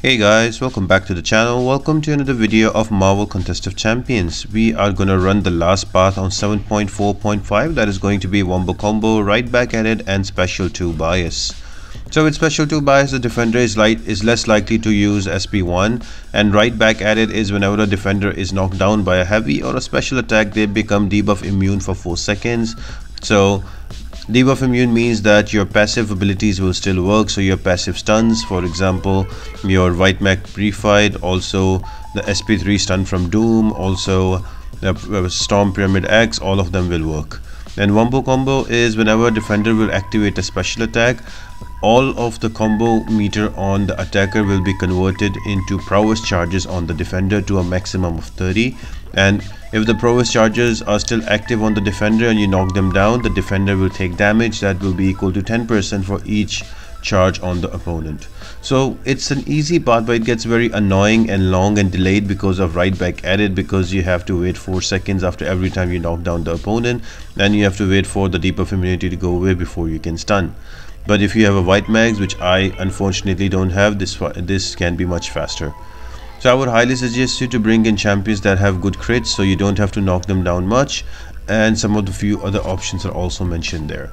Hey guys, welcome back to the channel. Welcome to another video of Marvel Contest of Champions. We are gonna run the last path on 7.4.5, that is going to be Wombo combo, right back at it, and special 2 bias. So with special 2 bias, the defender is less likely to use SP1, and right back at it is whenever a defender is knocked down by a heavy or a special attack, they become debuff immune for 4 seconds. So debuff immune means that your passive abilities will still work, so your passive stuns, for example your white mag pre-fight, also the SP3 stun from Doom, also the Storm Pyramid X, all of them will work. And Wombo combo is whenever a defender will activate a special attack, all of the combo meter on the attacker will be converted into prowess charges on the defender to a maximum of 30, and if the prowess charges are still active on the defender and you knock them down, the defender will take damage that will be equal to 10% for each charge on the opponent. So it's an easy path, but it gets very annoying and long and delayed because of right back at it, because you have to wait 4 seconds after every time you knock down the opponent, and you have to wait for the debuff immunity to go away before you can stun. But if you have a white mags, which I unfortunately don't have, this can be much faster. So I would highly suggest you to bring in champions that have good crits, so you don't have to knock them down much, and some of the few other options are also mentioned there.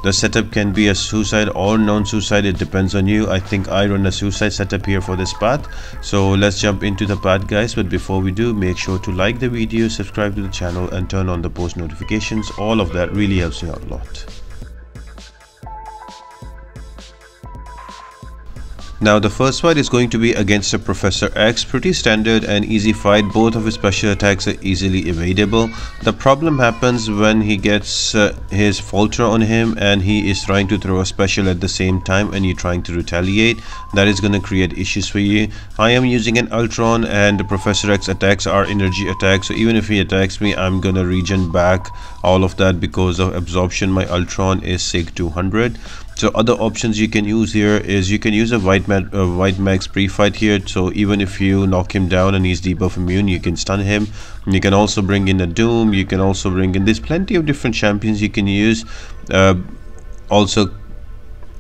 The setup can be a suicide or non-suicide, it depends on you. I think I run a suicide setup here for this path. So let's jump into the path guys, but before we do, make sure to like the video, subscribe to the channel, and turn on the post notifications. All of that really helps me out a lot. Now the first fight is going to be against a Professor X, pretty standard and easy fight. Both of his special attacks are easily evadable. The problem happens when he gets his Falter on him and he is trying to throw a special at the same time and you're trying to retaliate. That is going to create issues for you. I am using an Ultron and the Professor X attacks are energy attacks, so even if he attacks me, I'm gonna regen back all of that because of absorption. My Ultron is SIG 200. So other options you can use here is you can use a white max pre-fight here, so even if you knock him down and he's debuff immune, you can stun him. You can also bring in a Doom, you can also bring in, there's plenty of different champions you can use. Also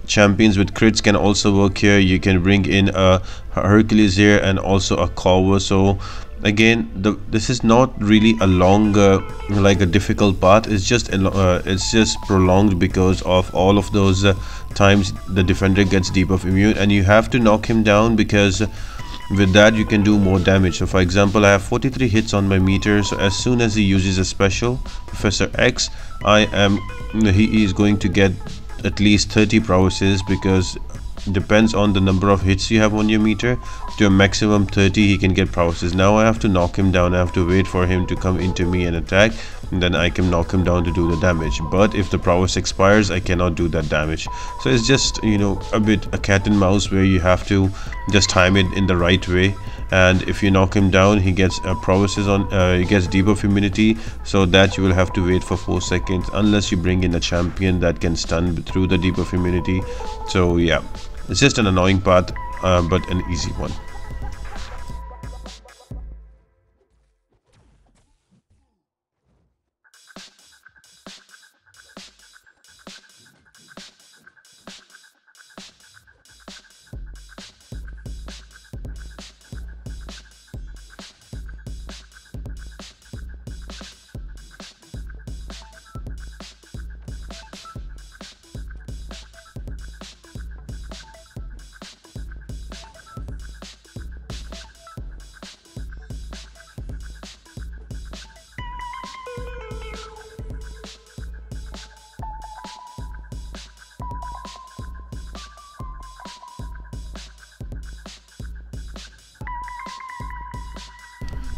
champions with crits can also work here. You can bring in a Hercules here and also a Corvus. So again, this is not really a long like a difficult path. It's just prolonged because of all of those times the defender gets debuff immune and you have to knock him down, because with that you can do more damage. So for example, I have 43 hits on my meter, so as soon as he uses a special, Professor X, he is going to get at least 30 prowesses, because depends on the number of hits you have on your meter. To a maximum 30 he can get prowesses. Now I have to knock him down, I have to wait for him to come into me and attack, and then I can knock him down to do the damage. But if the prowess expires, I cannot do that damage. So it's just, you know, a bit a cat and mouse where you have to just time it in the right way. And if you knock him down, he gets prowesses on, he gets debuff immunity, so that you will have to wait for 4 seconds unless you bring in a champion that can stun through the debuff immunity. So yeah, it's just an annoying path, but an easy one.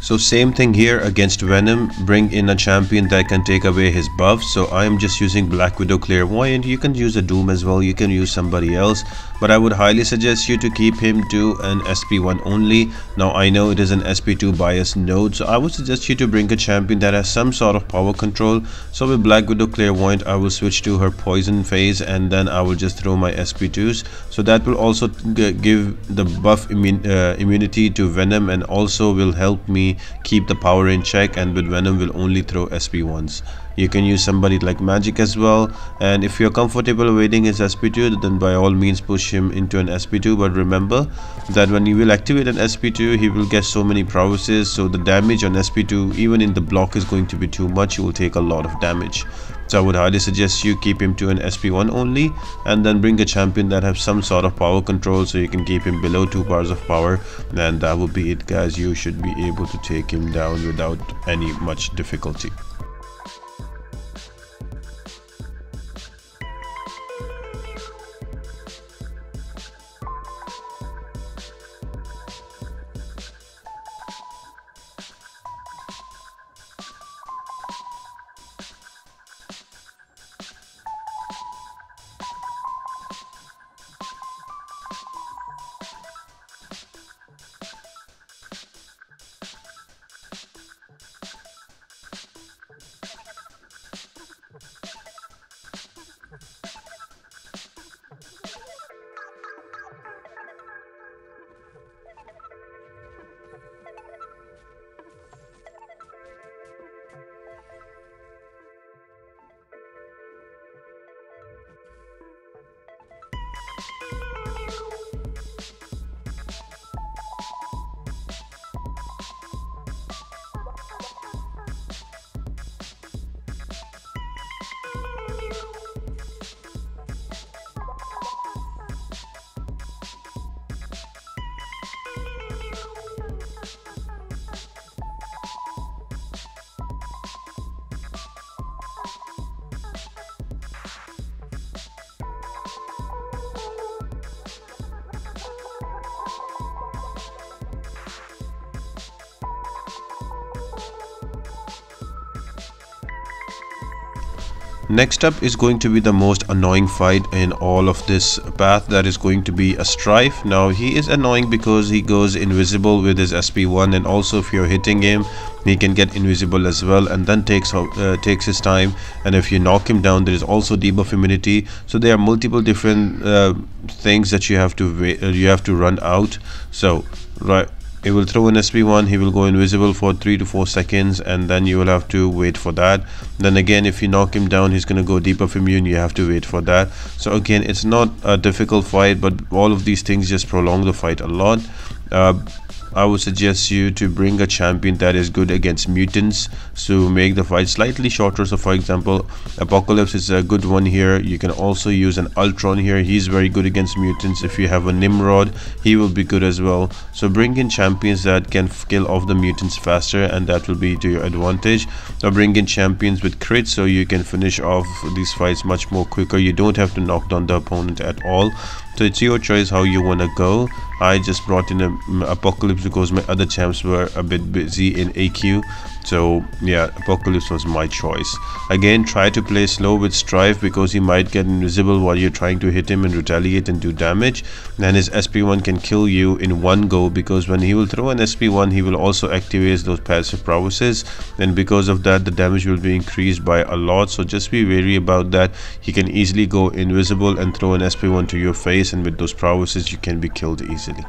So same thing here against Venom, bring in a champion that can take away his buff. So I am just using Black Widow Clairvoyant. You can use a Doom as well, you can use somebody else, but I would highly suggest you to keep him to an SP1 only. Now I know it is an SP2 bias node, so I would suggest you to bring a champion that has some sort of power control. So with Black Widow Clairvoyant, I will switch to her poison phase and then I will just throw my SP2s. So that will also give the buff immunity to Venom, and also will help me keep the power in check, and with Venom will only throw SP1s. You can use somebody like Magic as well, and if you're comfortable evading his SP2, then by all means push him into an SP2. But remember that when you will activate an SP2, he will get so many prowesses, so the damage on SP2 even in the block is going to be too much. You will take a lot of damage. So I would highly suggest you keep him to an SP1 only, and then bring a champion that has some sort of power control, so you can keep him below 2 bars of power, and that will be it, guys. You should be able to take him down without any much difficulty. Next up is going to be the most annoying fight in all of this path. That is going to be a Stryfe. Now he is annoying because he goes invisible with his SP1, and also if you're hitting him he can get invisible as well, and then takes his time, and if you knock him down there is also debuff immunity. So there are multiple different things that you have to run out. So right, he will throw an SP1, he will go invisible for 3 to 4 seconds, and then you will have to wait for that. Then again, if you knock him down, he's gonna go debuff immune, you have to wait for that. So again, it's not a difficult fight, but all of these things just prolong the fight a lot. I would suggest you to bring a champion that is good against mutants to make the fight slightly shorter. So for example, Apocalypse is a good one here. You can also use an Ultron here. He's very good against mutants. If you have a Nimrod, he will be good as well. So bring in champions that can kill off the mutants faster, and that will be to your advantage. Or bring in champions with crit, so you can finish off these fights much more quicker. You don't have to knock down the opponent at all. So it's your choice how you want to go. I just brought in a Apocalypse because my other champs were a bit busy in AQ. So yeah, Apocalypse was my choice. Again, try to play slow with Stryfe because he might get invisible while you're trying to hit him and retaliate and do damage. And his SP1 can kill you in one go, because when he will throw an SP1, he will also activate those passive prowesses. And because of that, the damage will be increased by a lot. So just be wary about that. He can easily go invisible and throw an SP1 to your face, and with those prowesses, you can be killed easily.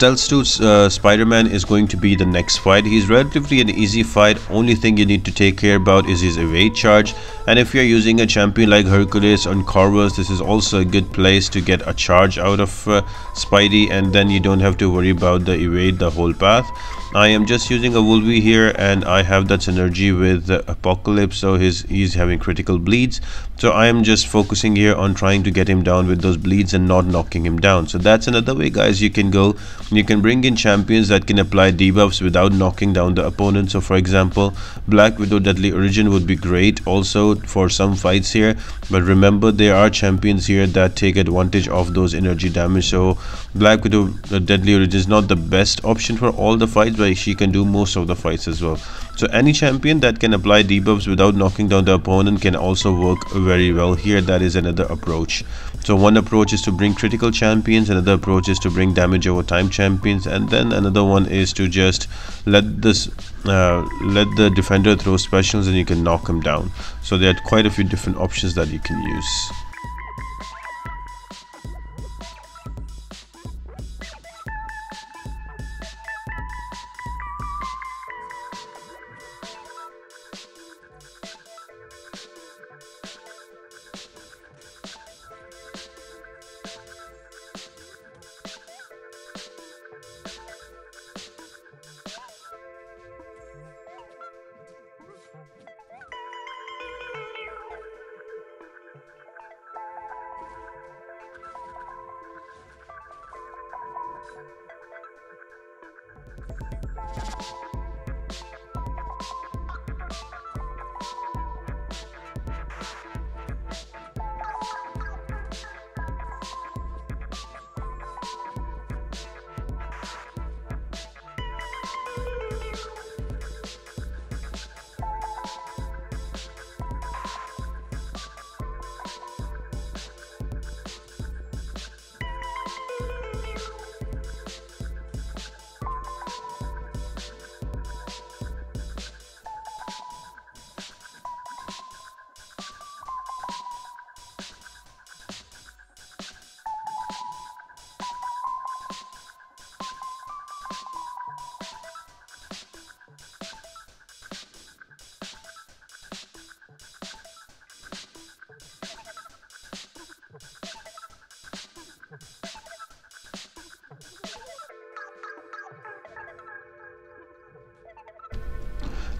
Stealth Suit Spider-Man is going to be the next fight. He's relatively an easy fight. Only thing you need to take care about is his evade charge. And if you're using a champion like Hercules and Corvus, this is also a good place to get a charge out of Spidey, and then you don't have to worry about the evade the whole path. I am just using a Wolvie here, and I have that synergy with Apocalypse, so he's having critical bleeds. So I am just focusing here on trying to get him down with those bleeds and not knocking him down. So that's another way, guys, you can go. You can bring in champions that can apply debuffs without knocking down the opponent. So for example, Black Widow Deadly Origin would be great also for some fights here. But remember, there are champions here that take advantage of those energy damage. So Black Widow Deadly Origin is not the best option for all the fights, but she can do most of the fights as well. So any champion that can apply debuffs without knocking down the opponent can also work very well here. That is another approach. So one approach is to bring critical champions, another approach is to bring damage over time champions, and then another one is to just let the defender throw specials and you can knock him down. So there are quite a few different options that you can use.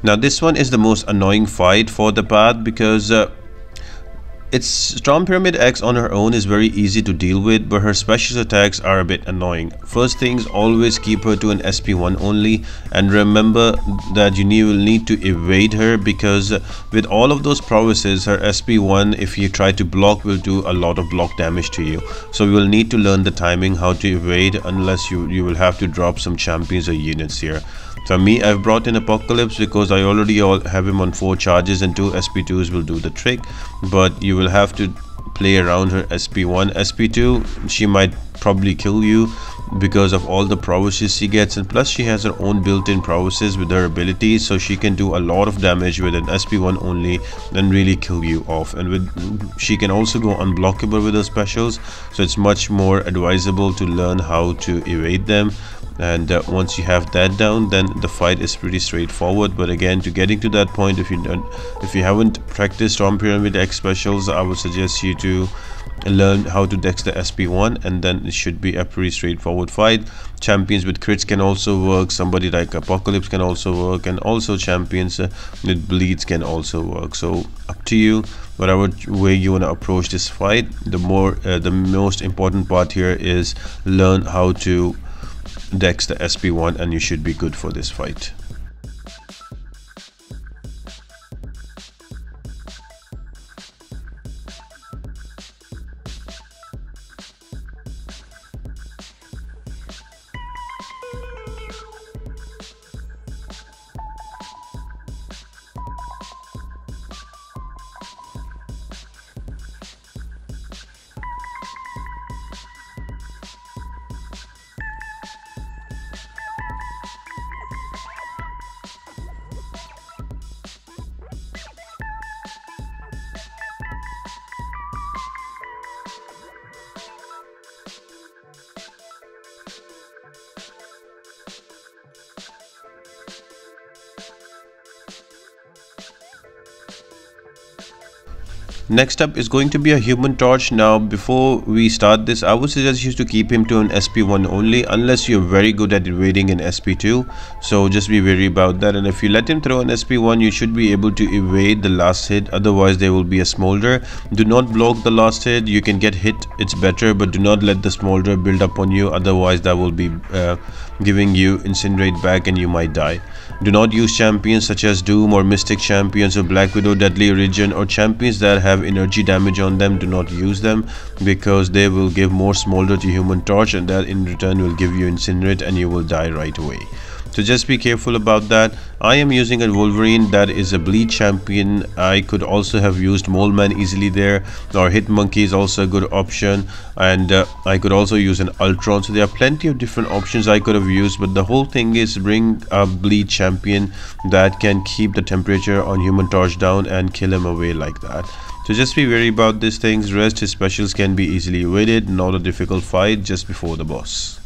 Now this one is the most annoying fight for the path because its Storm Pyramid X on her own is very easy to deal with, but her special attacks are a bit annoying. First things, always keep her to an SP1 only, and remember that you will need to evade her because with all of those prowesses, her SP1, if you try to block, will do a lot of block damage to you. So you will need to learn the timing how to evade, unless you will have to drop some champions or units here. For me, I've brought in Apocalypse because I already have him on 4 charges and 2 SP2s will do the trick, but you will have to play around her SP1. SP2, she might probably kill you because of all the prowesses she gets, and plus she has her own built-in prowesses with her abilities, so she can do a lot of damage with an SP1 only and really kill you off. And she can also go unblockable with her specials, so it's much more advisable to learn how to evade them. And once you have that down, then the fight is pretty straightforward. But again, to getting to that point, if you haven't practiced Storm Pyramid X specials, I would suggest you to learn how to dex the SP1, and then it should be a pretty straightforward fight. Champions with crits can also work, somebody like Apocalypse can also work, and also champions with bleeds can also work. So up to you, whatever way you want to approach this fight. The most important part here is learn how to dex the SP1 and you should be good for this fight. Next up is going to be a human torch. Now before we start this, I would suggest you to keep him to an SP1 only unless you're very good at evading an SP2, so just be wary about that. And if you let him throw an SP1, you should be able to evade the last hit, otherwise there will be a smolder. Do not block the last hit. You can get hit, it's better, but do not let the smolder build up on you, otherwise that will be giving you incinerate back and you might die. Do not use champions such as Doom or Mystic champions or Black Widow, Deadly Origin, or champions that have energy damage on them. Do not use them because they will give more smolder to human torch, and that in return will give you incinerate and you will die right away. So just be careful about that. I am using a Wolverine that is a bleed champion. I could also have used Mole Man easily there, or Hit Monkey is also a good option, and I could also use an Ultron. So there are plenty of different options I could have used, but the whole thing is bring a bleed champion that can keep the temperature on human torch down and kill him away like that. So just be wary about these things. Rest his specials can be easily evaded, not a difficult fight just before the boss.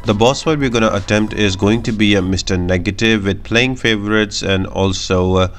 The boss fight we're going to attempt is going to be a Mr. Negative with playing favorites, and also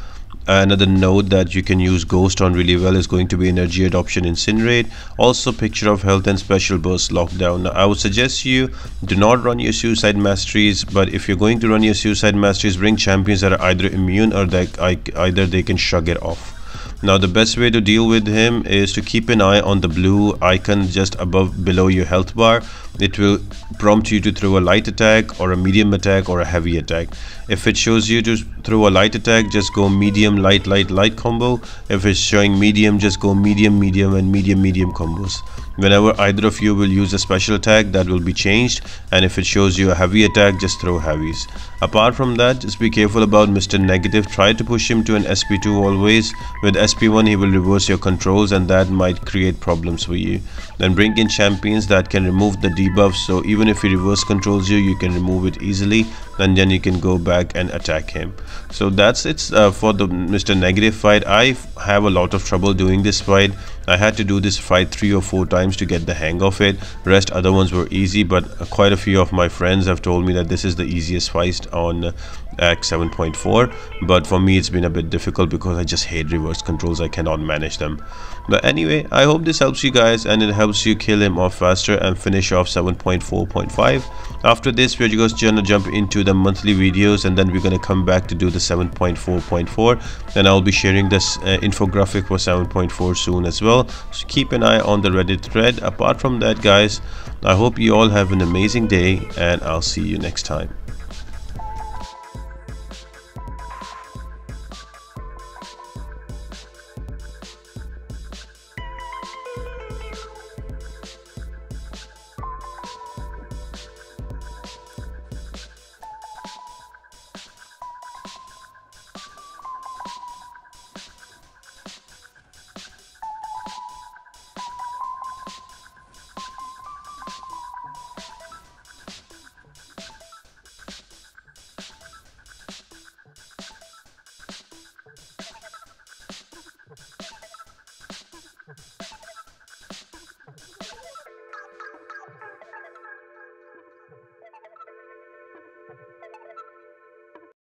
another node that you can use Ghost on really well is going to be Energy Adoption Incinerate, also Picture of Health and Special Burst Lockdown. Now, I would suggest you do not run your Suicide Masteries, but if you're going to run your Suicide Masteries, bring champions that are either immune or that either they can shrug it off. Now the best way to deal with him is to keep an eye on the blue icon just below your health bar. It will prompt you to throw a light attack or a medium attack or a heavy attack. If it shows you to throw a light attack, just go medium light light light combo. If it's showing medium, just go medium medium and medium medium combos. Whenever either of you will use a special attack, that will be changed, and if it shows you a heavy attack, just throw heavies. Apart from that, just be careful about Mr. Negative. Try to push him to an SP2 always. With SP1 he will reverse your controls, and that might create problems for you. Then bring in champions that can remove the debuff, so even if he reverse controls you, you can remove it easily, and then you can go back and attack him. So that's it for the Mr. Negative fight. I have a lot of trouble doing this fight. I had to do this fight 3 or 4 times to get the hang of it. Rest other ones were easy, but quite a few of my friends have told me that this is the easiest fight on Act 7.4, but for me it's been a bit difficult because I just hate reverse controls. I cannot manage them. But anyway, I hope this helps you guys and it helps you kill him off faster and finish off 7.4.5. After this, we're just gonna jump into the monthly videos, and then we're gonna come back to do the 7.4.4, and I'll be sharing this infographic for 7.4 soon as well, so keep an eye on the Reddit thread. Apart from that, guys, I hope you all have an amazing day, and I'll see you next time.